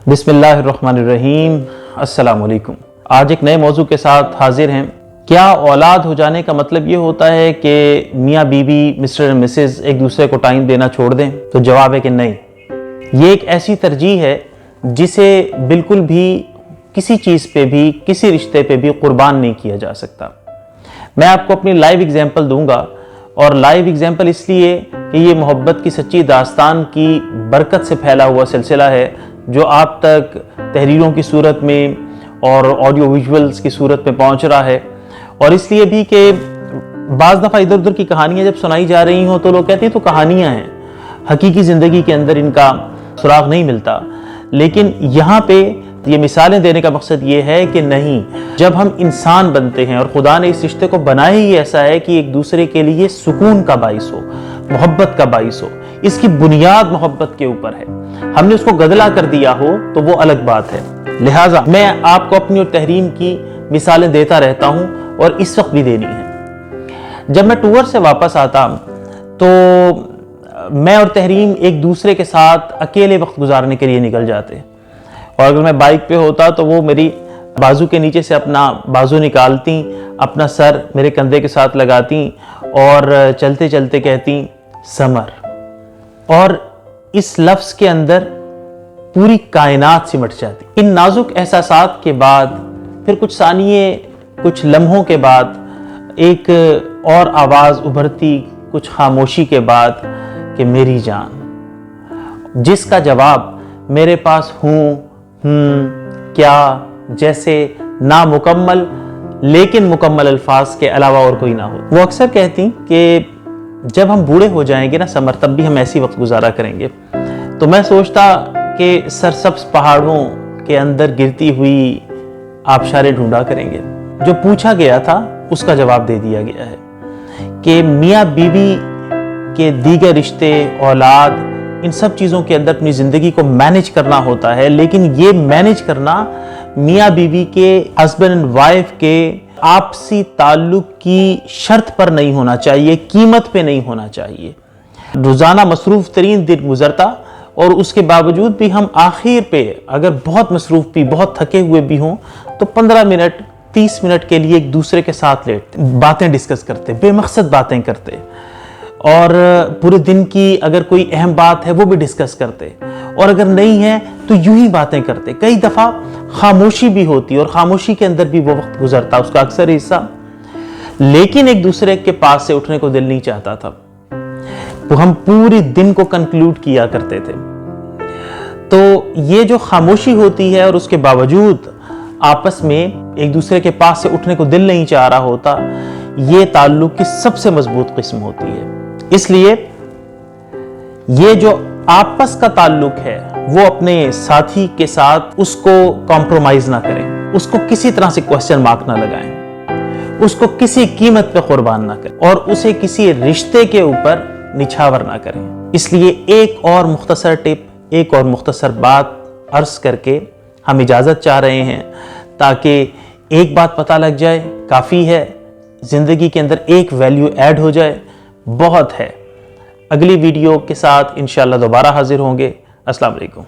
بسم اللہ الرحمن الرحیم۔ السلام علیکم۔ آج ایک نئے موضوع کے ساتھ حاضر ہیں۔ کیا اولاد ہو جانے کا مطلب یہ ہوتا ہے کہ میاں بیوی مسٹر اینڈ مسز ایک دوسرے کو ٹائم دینا چھوڑ دیں؟ تو جواب ہے کہ نہیں۔ یہ ایک ایسی ترجیح ہے جسے بالکل بھی کسی چیز پہ بھی کسی رشتے پہ بھی قربان نہیں کیا جا سکتا۔ میں آپ کو اپنی لائیو ایگزامپل دوں گا، اور لائیو ایگزامپل اس لیے کہ یہ محبت کی سچی داستان کی برکت سے پھیلا ہوا سلسلہ ہے جو آپ تک تحریروں کی صورت میں اور آڈیو ویژولز کی صورت میں پہنچ رہا ہے۔ اور اس لیے بھی کہ بعض دفعہ ادھر ادھر کی کہانیاں جب سنائی جا رہی ہوں تو لوگ کہتے ہیں تو کہانیاں ہیں، حقیقی زندگی کے اندر ان کا سراغ نہیں ملتا۔ لیکن یہاں پہ یہ مثالیں دینے کا مقصد یہ ہے کہ نہیں، جب ہم انسان بنتے ہیں اور خدا نے اس رشتے کو بنایا ہی ایسا ہے کہ ایک دوسرے کے لیے سکون کا باعث ہو، محبت کا باعث ہو، اس کی بنیاد محبت کے اوپر ہے، ہم نے اس کو گدلا کر دیا ہو تو وہ الگ بات ہے۔ لہٰذا میں آپ کو اپنی اور تحریم کی مثالیں دیتا رہتا ہوں اور اس وقت بھی دینی ہے۔ جب میں ٹور سے واپس آتا تو میں اور تحریم ایک دوسرے کے ساتھ اکیلے وقت گزارنے کے لیے نکل جاتے، اور اگر میں بائک پہ ہوتا تو وہ میری بازو کے نیچے سے اپنا بازو نکالتی، اپنا سر میرے کندھے کے ساتھ لگاتی اور چلتے چلتے کہتی سمر، اور اس لفظ کے اندر پوری کائنات سمٹ جاتی۔ ان نازک احساسات کے بعد پھر کچھ ثانیے، کچھ لمحوں کے بعد ایک اور آواز ابھرتی، کچھ خاموشی کے بعد کہ میری جان، جس کا جواب میرے پاس ہوں، کیا جیسے نامکمل لیکن مکمل الفاظ کے علاوہ اور کوئی نہ ہو۔ وہ اکثر کہتی کہ جب ہم بوڑھے ہو جائیں گے نا سمر، تب بھی ہم ایسی وقت گزارا کریں گے۔ تو میں سوچتا کہ سرسبز پہاڑوں کے اندر گرتی ہوئی آبشاریں ڈھونڈا کریں گے۔ جو پوچھا گیا تھا اس کا جواب دے دیا گیا ہے کہ میاں بیوی کے دیگر رشتے، اولاد، ان سب چیزوں کے اندر اپنی زندگی کو مینج کرنا ہوتا ہے، لیکن یہ مینج کرنا میاں بیوی کے، ہسبینڈ اینڈ وائف کے آپسی تعلق کی شرط پر نہیں ہونا چاہیے، قیمت پہ نہیں ہونا چاہیے۔ روزانہ مصروف ترین دن گزرتا اور اس کے باوجود بھی ہم آخر پہ اگر بہت مصروف بھی، بہت تھکے ہوئے بھی ہوں تو 15 منٹ 30 منٹ کے لیے ایک دوسرے کے ساتھ لیٹتے، باتیں ڈسکس کرتے، بے مقصد باتیں کرتے، اور پورے دن کی اگر کوئی اہم بات ہے وہ بھی ڈسکس کرتے، اور اگر نہیں ہے تو یوں ہی باتیں کرتے۔ کئی دفعہ خاموشی بھی ہوتی اور خاموشی کے اندر بھی وہ وقت گزرتا اس کا اکثر حصہ، لیکن ایک دوسرے کے پاس سے اٹھنے کو دل نہیں چاہتا تھا۔ وہ ہم پوری دن کو کنکلوڈ کیا کرتے تھے۔ تو یہ جو خاموشی ہوتی ہے اور اس کے باوجود آپس میں ایک دوسرے کے پاس سے اٹھنے کو دل نہیں چاہ رہا ہوتا، یہ تعلق کی سب سے مضبوط قسم ہوتی ہے۔ اس لیے یہ جو آپس کا تعلق ہے وہ اپنے ساتھی کے ساتھ اس کو کمپرومائز نہ کریں، اس کو کسی طرح سے کوسچن مارک نہ لگائیں، اس کو کسی قیمت پہ قربان نہ کریں، اور اسے کسی رشتے کے اوپر نچھاور نہ کریں۔ اس لیے ایک اور مختصر ٹپ، ایک اور مختصر بات عرض کر کے ہم اجازت چاہ رہے ہیں، تاکہ ایک بات پتہ لگ جائے، کافی ہے، زندگی کے اندر ایک ویلیو ایڈ ہو جائے، بہت ہے۔ اگلی ویڈیو کے ساتھ انشاءاللہ دوبارہ حاضر ہوں گے۔ السلام علیکم۔